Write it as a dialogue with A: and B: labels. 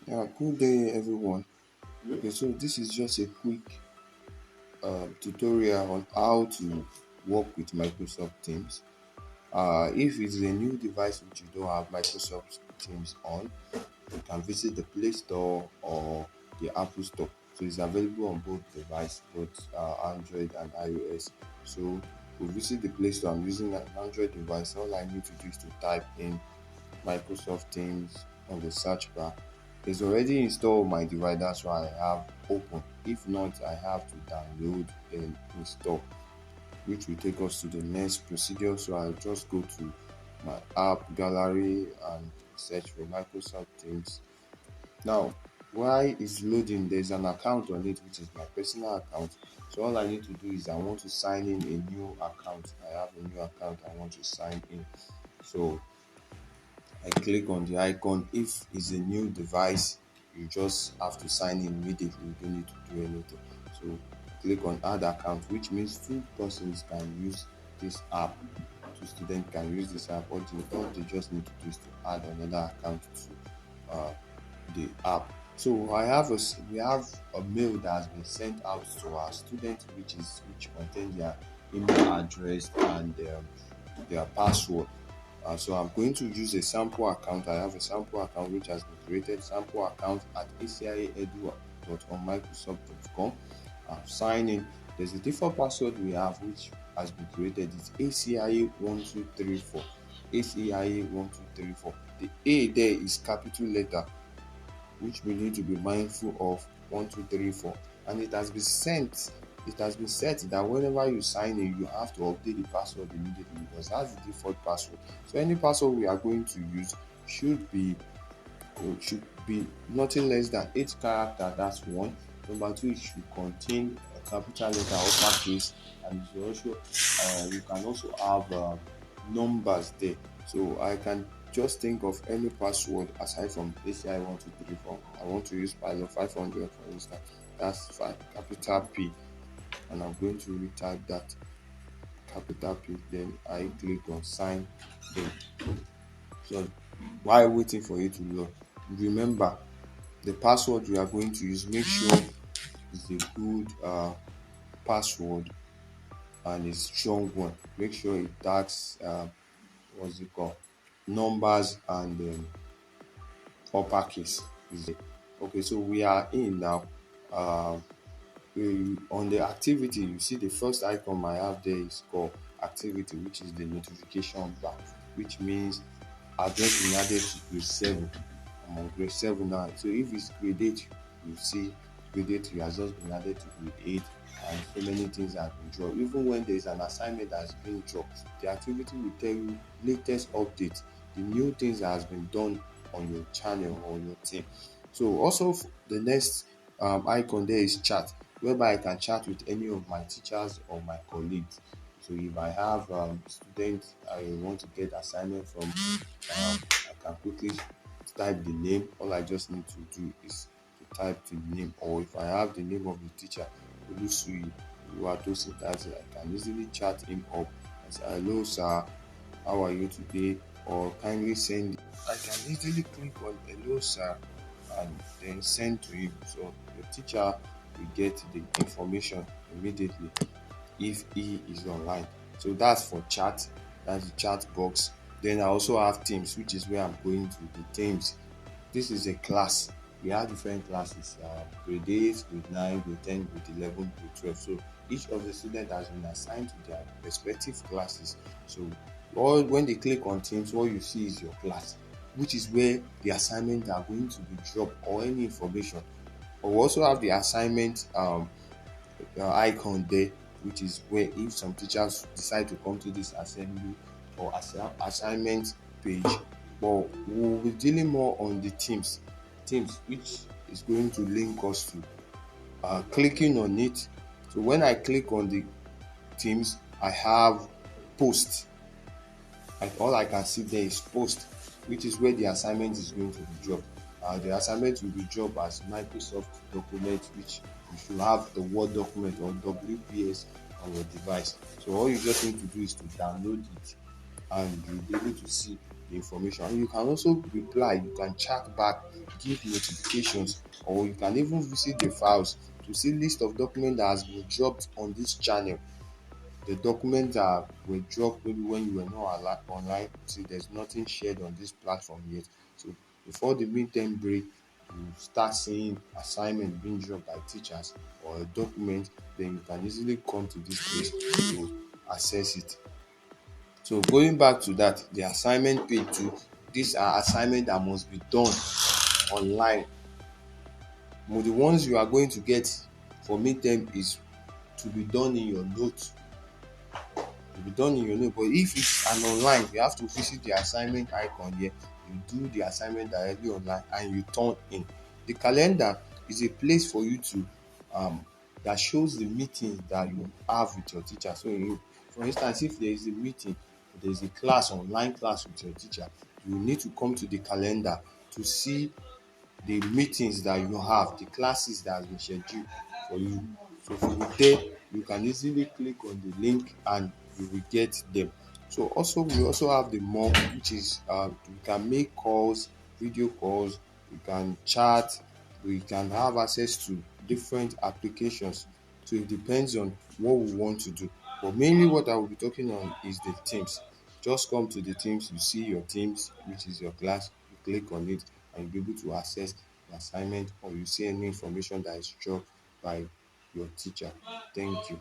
A: Yeah, good day everyone. Okay, so this is just a quick tutorial on how to work with Microsoft Teams. If it's a new device which you don't have Microsoft Teams on, you can visit the Play Store or the Apple Store. So it's available on both devices, both Android and iOS. So we visit the Play Store. I'm using an Android device. All I need to do is to type in Microsoft Teams on the search bar. It's already installed on my device, that's why I have open. If not, I have to download and install, which will take us to the next procedure. So I'll just go to my app gallery and search for Microsoft Teams. Now, while it's loading, there's an account on it, which is my personal account. So all I need to do is I want to sign in a new account. I have a new account I want to sign in. So I click on the icon. If it's a new device, you just have to sign in immediately. You don't need to do anything. So click on add account, which means two persons can use this app. Two students can use this app. All they just need to do is to add another account to the app. So we have a mail that has been sent out to our students, which contains their email address and their password. So I'm going to use a sample account. I have a sample account which has been created. Sample account at aciaedu.onmicrosoft.com. Sign in. There's a default password we have which has been created. It's ACIA1234. ACIA1234. The A there is capital letter, which we need to be mindful of. 1234, and it has been set that whenever you sign in, you have to update the password immediately because that's the default password. So any password we are going to use should be nothing less than 8 characters. That's one. Number two, it should contain a capital letter uppercase, and you can also have numbers there. So I can just think of any password aside from ACI 1234. I want to use Pilot 500 for instance. That's fine. Capital P, and I'm going to retype that capital P. Then I click on sign in. So while waiting for it to load, remember the password you are going to use. Make sure it's a good password and a strong one. Make sure it tags what's it called, numbers and uppercase. Is it okay? So we are in now. Uh, on the activity, you see the first icon I have there is called activity, which is the notification bar, which means I've just been added to grade 7. I'm on grade 7 now. So if it's grade 8, you see grade 8 has just been added to grade 8, and so many things have been dropped. Even when there's an assignment that's been dropped, the activity will tell you latest update, the new things that has been done on your channel or your team. So also the next icon there is chat, whereby I can chat with any of my teachers or my colleagues. So if I have students I want to get assignment from, I can quickly type the name. All I just need to do is to type the name, or if I have the name of the teacher, Ulusui Uwatosin, I can easily chat him up and say, "Hello, sir, how are you today?" Or kindly send. I can easily click on "Hello, sir," and then send to him. So the teacher will get the information immediately if he is online. So that's for chat. That's the chat box. Then I also have Teams, which is where I'm going to. The Teams, this is a class. We have different classes, grade 8, grade 9, grade 10, grade 11, grade 12. So each of the students has been assigned to their respective classes. So when they click on Teams, what you see is your class, which is where the assignments are going to be dropped, or any information. But we also have the assignment icon there, which is where if some teachers decide to come to this assembly or assignment page. But we'll be dealing more on the teams, which is going to link us to clicking on it. So when I click on the teams, I have post. All I can see there is post, which is where the assignment is going to be dropped. The assignment will be dropped as Microsoft document, which you should have the Word document or WPS on your device. So all you just need to do is to download it, and you'll be able to see the information. And you can also reply, you can chat back, give notifications, or you can even visit the files to see list of documents that has been dropped on this channel. The documents that were dropped maybe when you were not online, see there's nothing shared on this platform yet. So before the midterm break, you start seeing assignment being dropped by teachers or a document, then you can easily come to this place to access it. So going back to that, the assignment page too, these are assignment that must be done online. The ones you are going to get for midterm is to be done in your notes, to be done in your note. But if it's an online, you have to visit the assignment icon here, you do the assignment directly online and you turn in. The calendar is a place for you to that shows the meetings that you have with your teacher. So for instance, if there is a meeting, there is a class, online class with your teacher, you need to come to the calendar to see the meetings that you have, the classes that has been scheduled for you. So from there, you can easily click on the link and you will get them. So also we also have the more, which is you can make calls, video calls, you can chat, we can have access to different applications. So it depends on what we want to do. But mainly what I will be talking on is the Teams. Just come to the Teams, you see your Teams, which is your class, you click on it and you'll be able to access the assignment, or you see any information that is dropped by your teacher. Thank you.